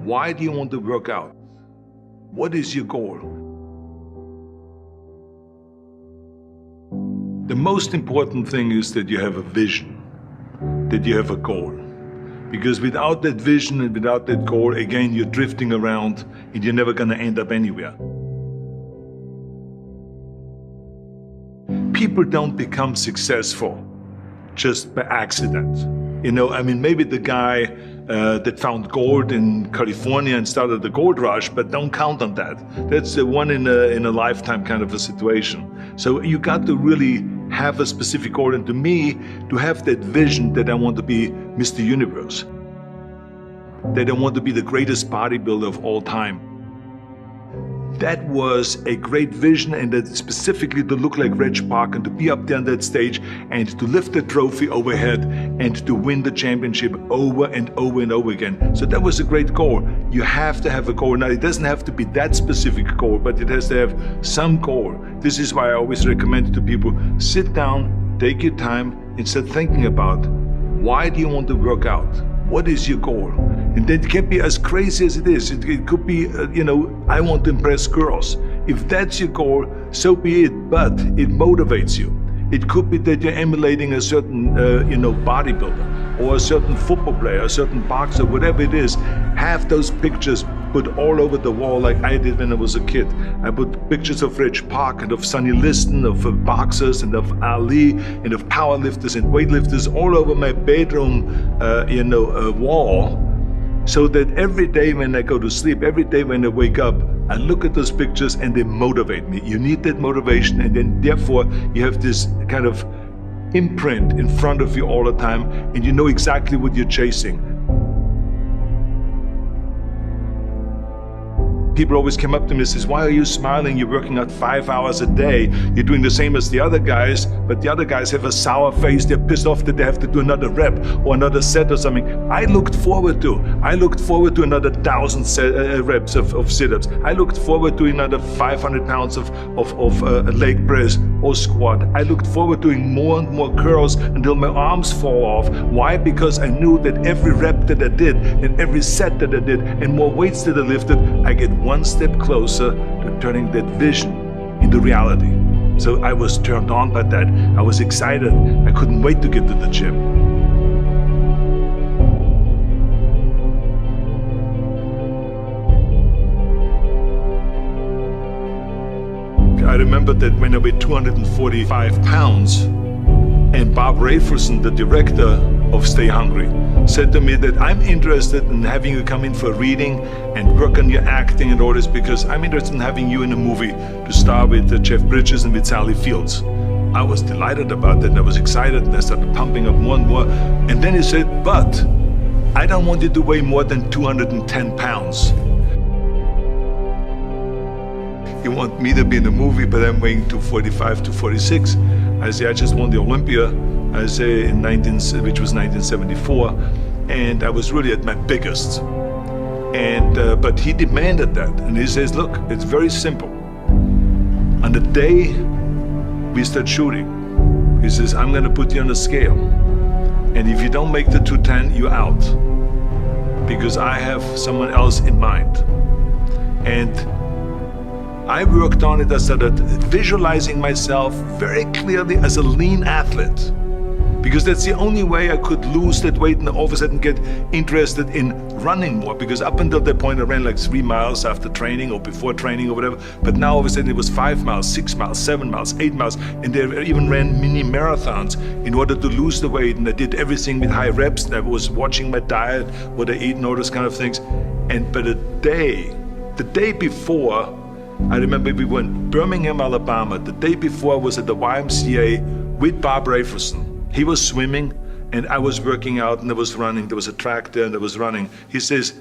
Why do you want to work out? What is your goal? The most important thing is that you have a vision, that you have a goal. Because without that vision and without that goal, again, you're drifting around and you're never going to end up anywhere. People don't become successful just by accident. Maybe the guy that found gold in California and started the gold rush, but don't count on that. That's the one in a lifetime kind of a situation. So you got to really have a specific goal. And to me, to have that vision that I want to be Mr. Universe, that I want to be the greatest bodybuilder of all time. That was a great vision, and that specifically to look like Reg Park and to be up there on that stage and to lift the trophy overhead and to win the championship over and over and over again. So that was a great goal. You have to have a goal. Now, it doesn't have to be that specific goal, but it has to have some goal. This is why I always recommend to people, sit down, take your time, and start thinking about, why do you want to work out? What is your goal? And that can be as crazy as it is. It could be, I want to impress girls. If that's your goal, so be it, but it motivates you. It could be that you're emulating a certain, bodybuilder or a certain football player, a certain boxer, whatever it is. Have those pictures put all over the wall like I did when I was a kid. I put pictures of Reg Park and of Sonny Liston, of boxers and of Ali and of powerlifters and weightlifters all over my bedroom, wall. So that every day when I go to sleep, every day when I wake up, I look at those pictures and they motivate me. You need that motivation, and then therefore you have this kind of imprint in front of you all the time, and you know exactly what you're chasing. People always come up to me and says, why are you smiling? You're working out 5 hours a day. You're doing the same as the other guys, but the other guys have a sour face. They're pissed off that they have to do another rep or another set or something. I looked forward to another 1,000 reps of sit-ups. I looked forward to another 500 pounds of leg press or squat. I looked forward to doing more and more curls until my arms fall off. Why? Because I knew that every rep that I did and every set that I did and more weights that I lifted, I get one step closer to turning that vision into reality. So I was turned on by that. I was excited. I couldn't wait to get to the gym. I remember that when I weighed 245 pounds, and Bob Rafelson, the director of Stay Hungry, said to me that I'm interested in having you come in for a reading and work on your acting and all this, because I'm interested in having you in a movie to star with Jeff Bridges and with Sally Fields. I was delighted about that, and I was excited, and I started pumping up more and more. And then he said, but I don't want you to weigh more than 210 pounds. You want me to be in the movie, but I'm weighing 245, 246. I say, I just won the Olympia, I say, which was 1974, and I was really at my biggest. And but he demanded that, and he says, look, it's very simple. On the day we start shooting, he says, I'm gonna put you on a scale, and if you don't make the 210, you're out, because I have someone else in mind. And I worked on it. I started visualizing myself very clearly as a lean athlete, because that's the only way I could lose that weight and all of a sudden get interested in running more, because up until that point I ran like 3 miles after training or before training or whatever, but now all of a sudden it was 5 miles, 6 miles, 7 miles, 8 miles, and they even ran mini marathons in order to lose the weight, and I did everything with high reps, and I was watching my diet, what I eat and all those kind of things. But the day before, I remember we were in Birmingham, Alabama. The day before I was at the YMCA with Bob Rafelson. He was swimming and I was working out and I was running. There was a track there and I was running. He says,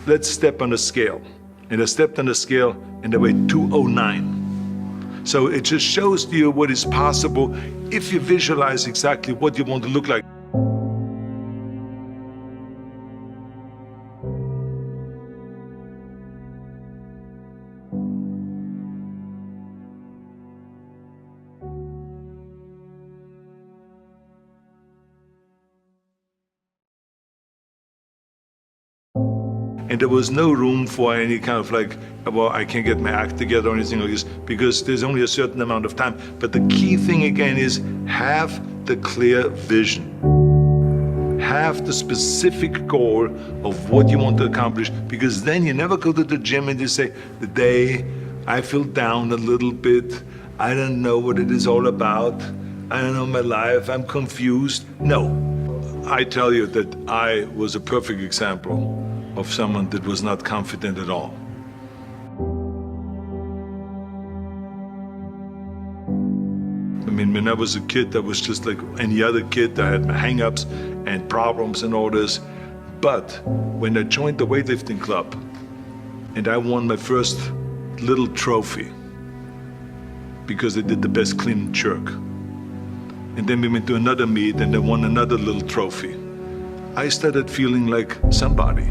let's step on the scale. And I stepped on the scale and I weighed 209. So it just shows to you what is possible if you visualize exactly what you want to look like. And there was no room for any kind of like, well, I can't get my act together or anything like this, because there's only a certain amount of time. But the key thing again is have the clear vision. Have the specific goal of what you want to accomplish, because then you never go to the gym and you say, the day I feel down a little bit, I don't know what it is all about, I don't know my life, I'm confused. No, I tell you that I was a perfect example of someone that was not confident at all. I mean, when I was a kid, I was just like any other kid. I had my hang-ups and problems and all this. But when I joined the weightlifting club and I won my first little trophy because I did the best clean and jerk, and then we went to another meet and I won another little trophy, I started feeling like somebody.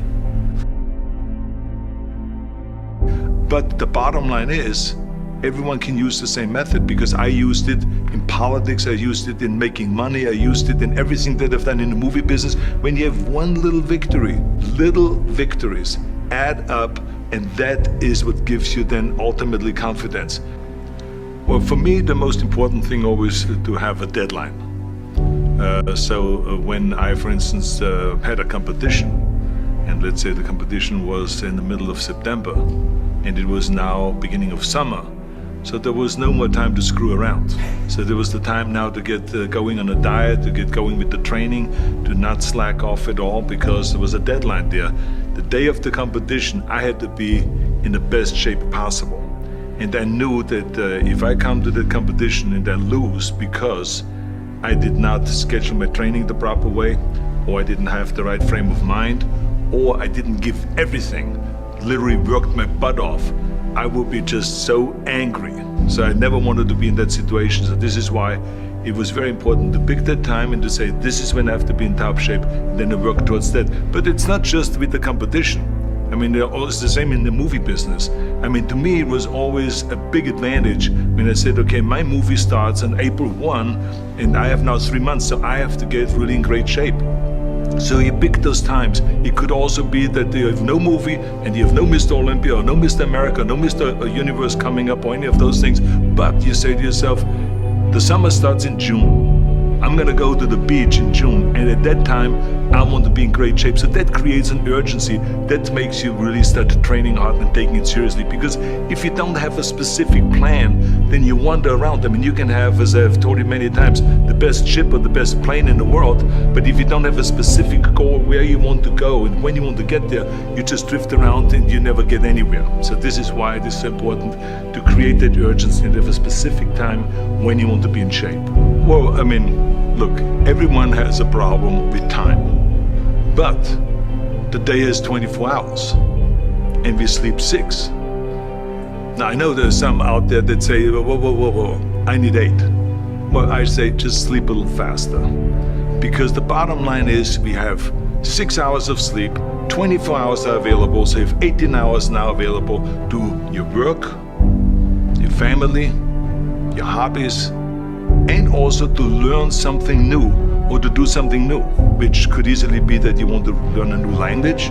But the bottom line is, everyone can use the same method, because I used it in politics, I used it in making money, I used it in everything that I've done in the movie business. When you have one little victory, little victories add up, and that is what gives you then ultimately confidence. Well, for me, the most important thing always is to have a deadline. So when I, for instance, had a competition, and let's say the competition was in the middle of September, and it was now beginning of summer, so there was no more time to screw around. So there was the time now to get going on a diet, to get going with the training, to not slack off at all, because there was a deadline there. The day of the competition, I had to be in the best shape possible. And I knew that if I come to the competition and I lose because I did not schedule my training the proper way, or I didn't have the right frame of mind, or I didn't give everything, literally worked my butt off, I would be just so angry. So I never wanted to be in that situation. So this is why it was very important to pick that time and to say, this is when I have to be in top shape, and then to work towards that. But it's not just with the competition. I mean, it's the same in the movie business. I mean, to me, it was always a big advantage when I said, okay, my movie starts on April 1, and I have now 3 months, so I have to get really in great shape. So you pick those times. It could also be that you have no movie and you have no Mr. Olympia or no Mr. America, no Mr. Universe coming up or any of those things. But you say to yourself, the summer starts in June. I'm gonna go to the beach in June, and at that time I want to be in great shape. So that creates an urgency that makes you really start training hard and taking it seriously. Because if you don't have a specific plan, then you wander around. I mean, you can have, as I've told you many times, the best ship or the best plane in the world, but if you don't have a specific goal where you want to go and when you want to get there, you just drift around and you never get anywhere. So this is why it is so important to create that urgency and have a specific time when you want to be in shape. Well, I mean, look, everyone has a problem with time, but the day is 24 hours and we sleep 6. Now, I know there's some out there that say, whoa, I need 8. Well, I say just sleep a little faster, because the bottom line is we have 6 hours of sleep, 24 hours are available, so you have 18 hours now available to your work, your family, your hobbies, and also to learn something new or to do something new, which could easily be that you want to learn a new language,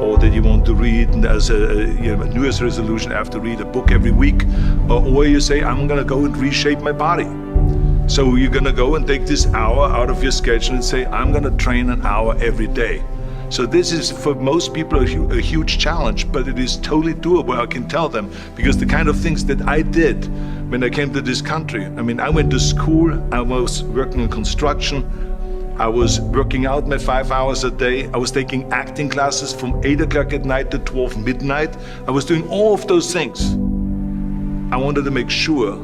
or that you want to read as a New Year's resolution, I have to read a book every week, or you say, I'm gonna go and reshape my body. So you're gonna go and take this hour out of your schedule and say, I'm gonna train an hour every day. So this is, for most people, a huge challenge, but it is totally doable, I can tell them, because the kind of things that I did when I came to this country, I mean, I went to school, I was working in construction, I was working out my 5 hours a day, I was taking acting classes from 8 o'clock at night to 12 midnight, I was doing all of those things. I wanted to make sure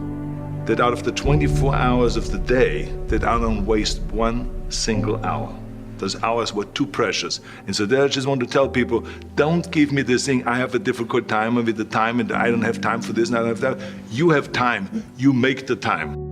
that out of the 24 hours of the day, that I don't waste one single hour. Those hours were too precious. And so there I just want to tell people, don't give me this thing, I have a difficult time with the time and I don't have time for this and I don't have that. You have time, you make the time.